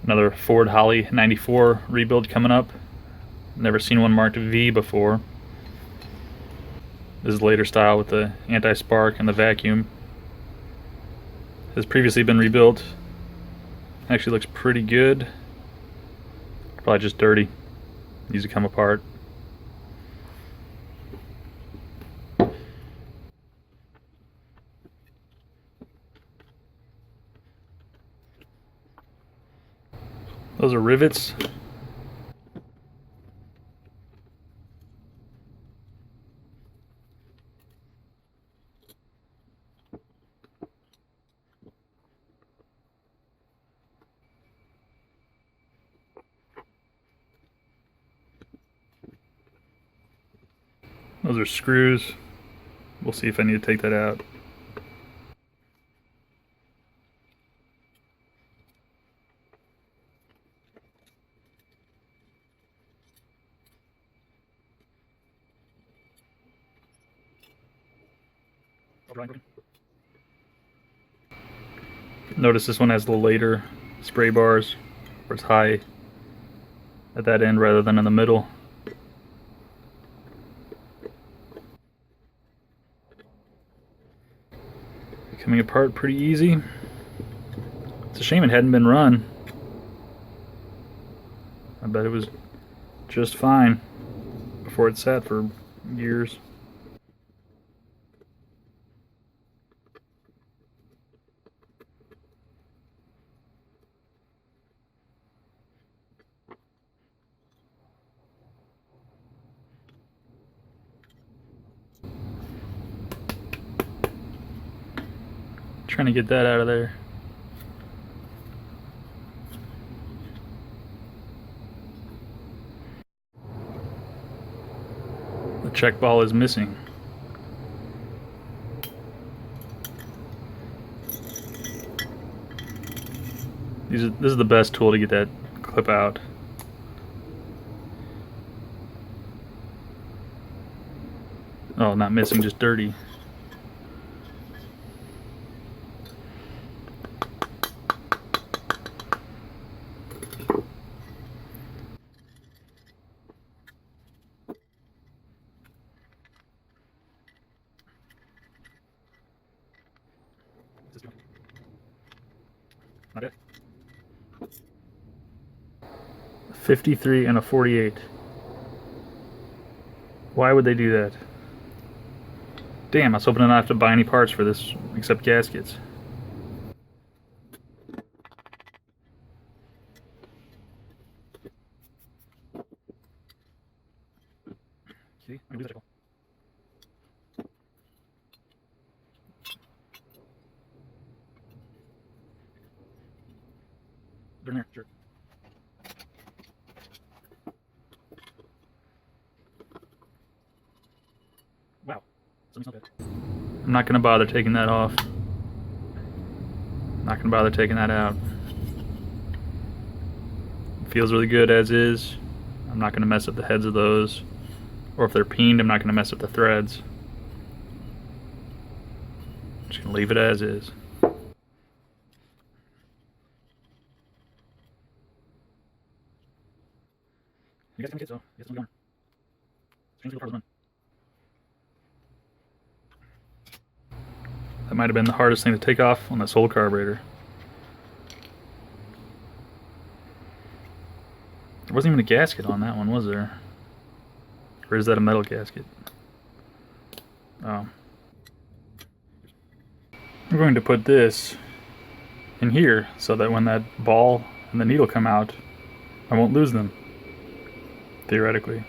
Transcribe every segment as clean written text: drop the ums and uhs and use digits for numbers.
Another Ford Holley 94 rebuild coming up. Never seen one marked V before. This is later style with the anti-spark and the vacuum. Has previously been rebuilt. Actually looks pretty good. Probably just dirty. Needs to come apart. Those are rivets. Those are screws. We'll see if I need to take that out. Notice this one has the later spray bars where it's high at that end rather than in the middle. Coming apart pretty easy. It's a shame it hadn't been run. I bet it was just fine before it sat for years. Trying to get that out of there. The check ball is missing. This is the best tool to get that clip out. Oh, not missing, just dirty. Not it. 53 and a 48. Why would they do that? Damn, I was hoping to not have to buy any parts for this except gaskets. See, I can do that. They're in there, sure. Wow, something's not bad. I'm not gonna bother taking that off. Not gonna bother taking that out. It feels really good as is. I'm not gonna mess up the heads of those. Or if they're peened, I'm not gonna mess up the threads. Just gonna leave it as is. You guys can get so. You guys can go. Strangely, the part was That might have been the hardest thing to take off on this whole carburetor. There wasn't even a gasket on that one, was there? Or is that a metal gasket? Oh. I'm going to put this in here so that when that ball and the needle come out, I won't lose them. Theoretically.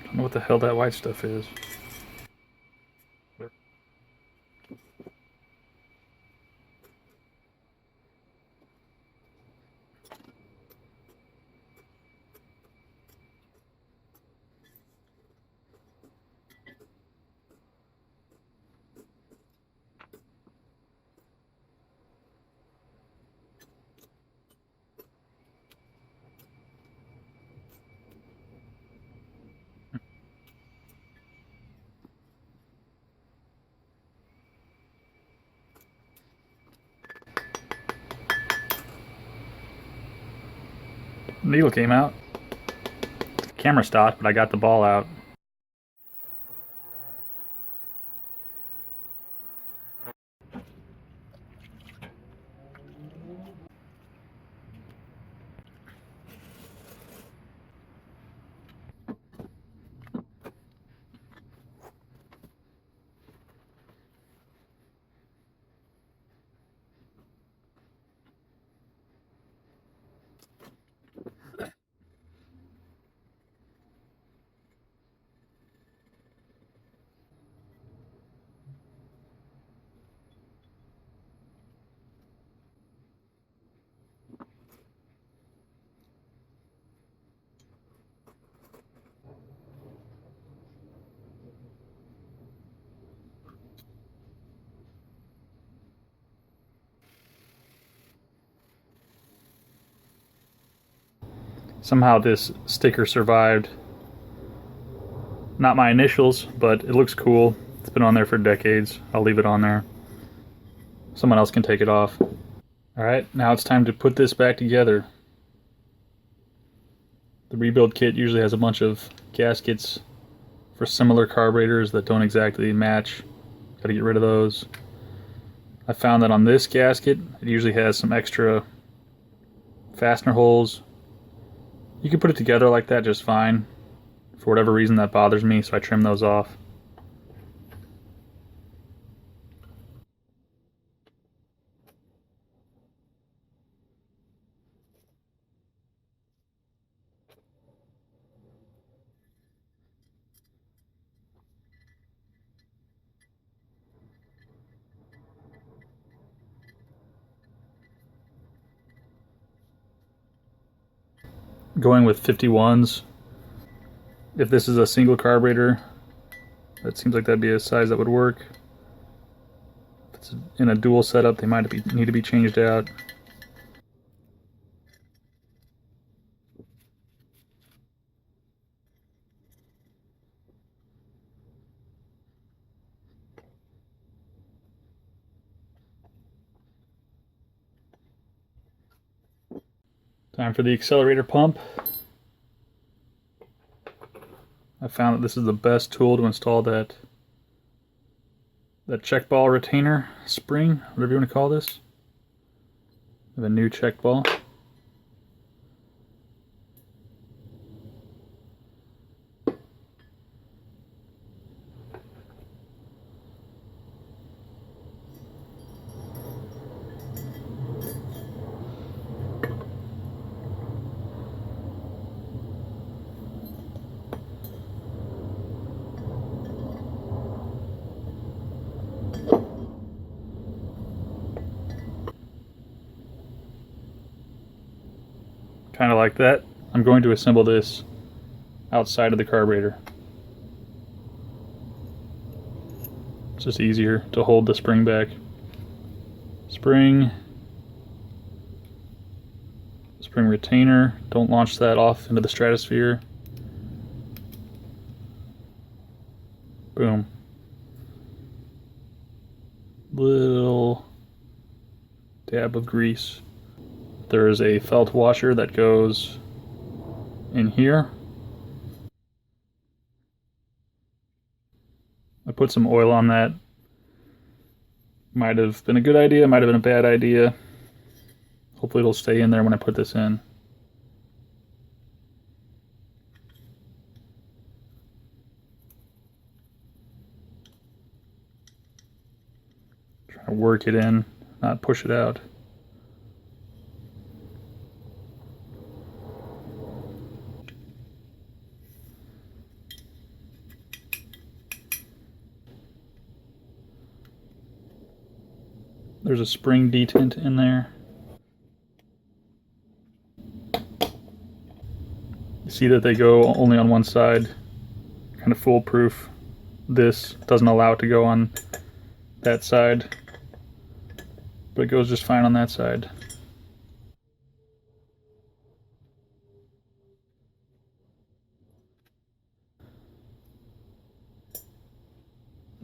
I don't know what the hell that white stuff is. Needle came out. Camera stopped, but I got the ball out. Somehow this sticker survived. Not my initials, but it looks cool. It's been on there for decades. I'll leave it on there. Someone else can take it off. Alright, now it's time to put this back together. The rebuild kit usually has a bunch of gaskets for similar carburetors that don't exactly match. Gotta get rid of those. I found that on this gasket, it usually has some extra fastener holes. You can put it together like that just fine. For whatever reason that bothers me, so I trim those off. Going with 51s. If this is a single carburetor, that seems like that'd be a size that would work. If it's in a dual setup, they might need to be changed out. Time for the accelerator pump. I found that this is the best tool to install that check ball retainer spring, whatever you want to call this. I have a new check ball. Kind of like that. I'm going to assemble this outside of the carburetor. It's just easier to hold the spring back. Spring retainer. Don't launch that off into the stratosphere. Boom. Little dab of grease. There is a felt washer that goes in here. I put some oil on that. Might have been a good idea, might have been a bad idea. Hopefully it'll stay in there when I put this in. Trying to work it in, not push it out. There's a spring detent in there. You see that they go only on one side, kind of foolproof. This doesn't allow it to go on that side, but it goes just fine on that side.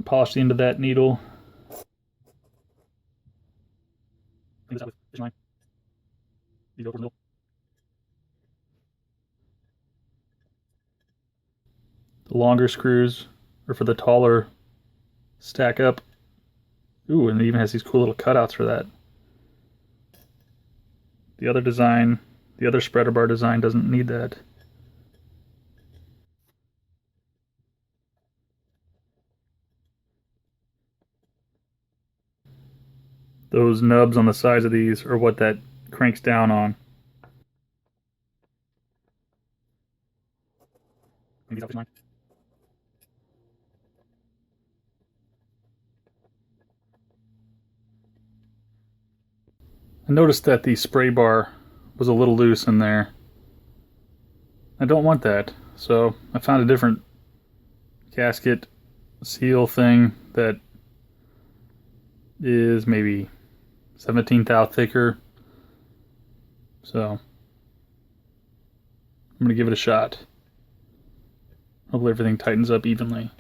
Polish the end of that needle. Clean this out with fish line. These go for the middle. The longer screws are for the taller stack up. Ooh, and it even has these cool little cutouts for that. The other design, the other spreader bar design doesn't need that. Those nubs on the sides of these are what that cranks down on. I noticed that the spray bar was a little loose in there. I don't want that, so I found a different gasket seal thing that is maybe 17 thou thicker. So I'm gonna give it a shot. Hopefully everything tightens up evenly.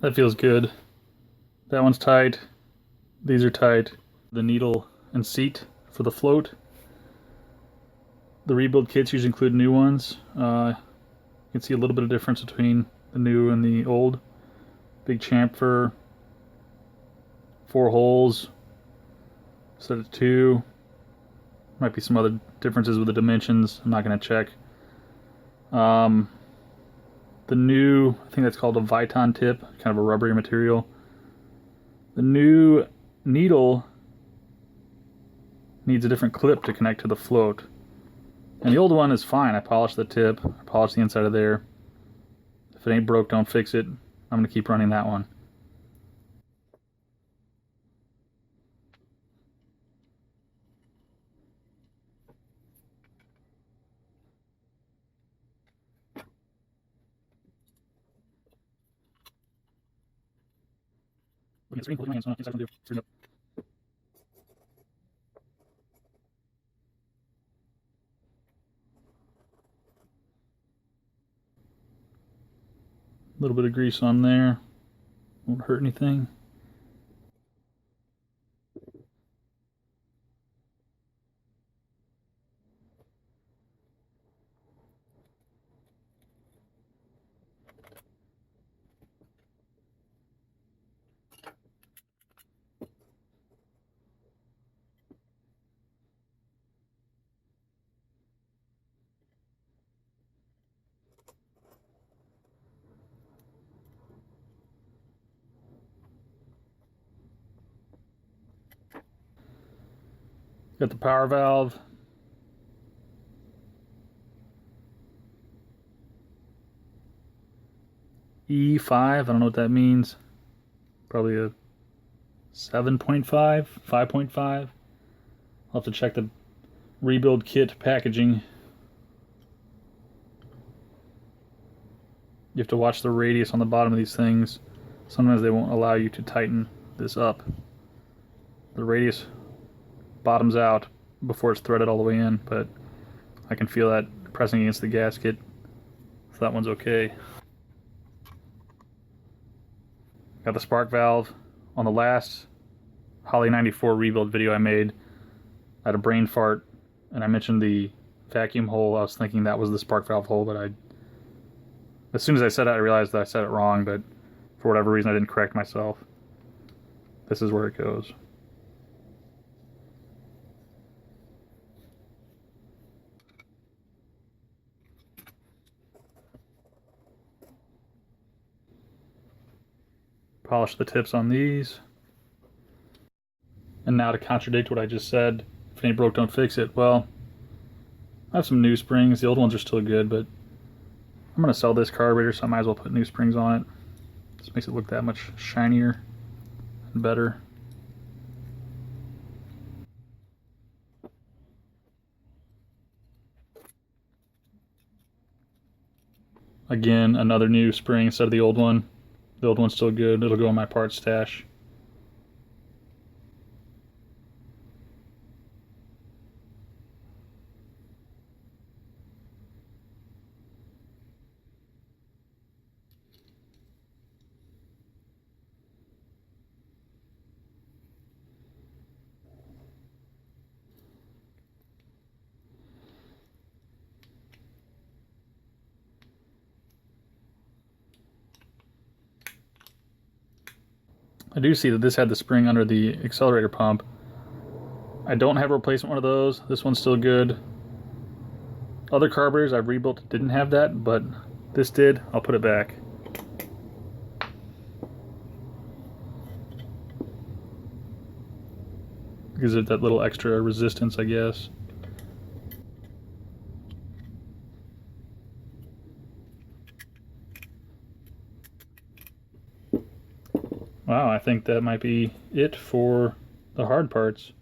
That feels good. That one's tight. These are tight. The needle and seat for the float. The rebuild kits usually include new ones. You can see a little bit of difference between the new and the old. Big chamfer, 4 holes instead of 2. Might be some other differences with the dimensions. I'm not going to check. The new, I think that's called a Viton tip, kind of a rubbery material. The new needle needs a different clip to connect to the float. And the old one is fine. I polished the tip, I polished the inside of there. If it ain't broke, don't fix it. I'm going to keep running that one. A little bit of grease on there. Won't hurt anything. Got the power valve. E5, I don't know what that means. Probably a 7.5, 5.5. I'll have to check the rebuild kit packaging. You have to watch the radius on the bottom of these things. Sometimes they won't allow you to tighten this up. The radius bottoms out before it's threaded all the way in, but I can feel that pressing against the gasket, so that one's okay. Got the spark valve. On the last Holley 94 rebuild video I made, I had a brain fart and I mentioned the vacuum hole. I was thinking that was the spark valve hole, but as soon as I said it, I realized that I said it wrong, but for whatever reason I didn't correct myself. This is where it goes. Polish the tips on these. And now to contradict what I just said, if it ain't broke, don't fix it. Well, I have some new springs. The old ones are still good, but I'm going to sell this carburetor, so I might as well put new springs on it. This makes it look that much shinier and better. Again, another new spring instead of the old one. The old one's still good. It'll go in my parts stash. I do see that this had the spring under the accelerator pump. I don't have a replacement one of those. This one's still good. Other carburetors I've rebuilt didn't have that, but this did. I'll put it back. Gives it that little extra resistance, I guess. Wow, I think that might be it for the hard parts.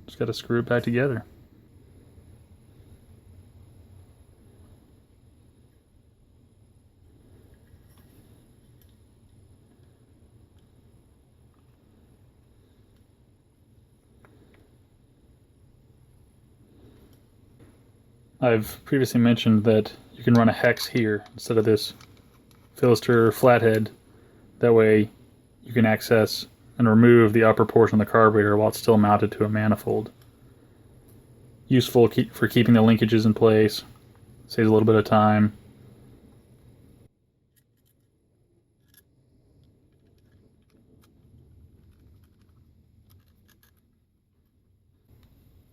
Just got to screw it back together. I've previously mentioned that you can run a hex here instead of this Philister flathead. That way you can access and remove the upper portion of the carburetor while it's still mounted to a manifold. Useful for keeping the linkages in place. Saves a little bit of time.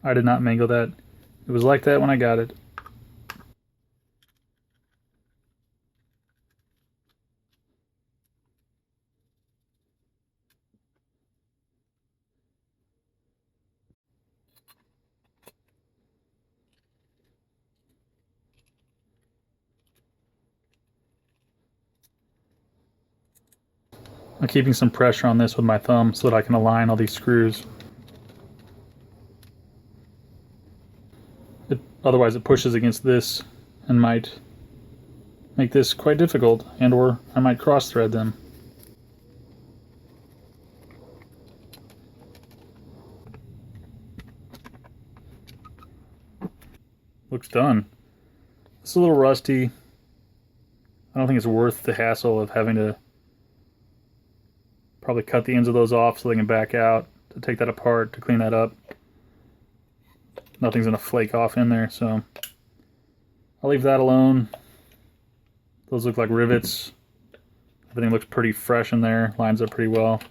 I did not mangle that. It was like that when I got it. I'm keeping some pressure on this with my thumb so that I can align all these screws. Otherwise it pushes against this and might make this quite difficult, and or I might cross thread them. Looks done. It's a little rusty. I don't think it's worth the hassle of having to probably cut the ends of those off so they can back out, to take that apart, to clean that up. Nothing's gonna flake off in there, so I'll leave that alone. Those look like rivets. Everything looks pretty fresh in there, lines up pretty well.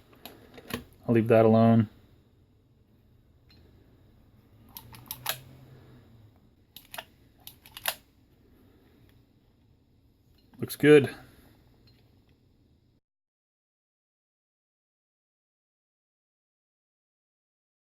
I'll leave that alone. Looks good.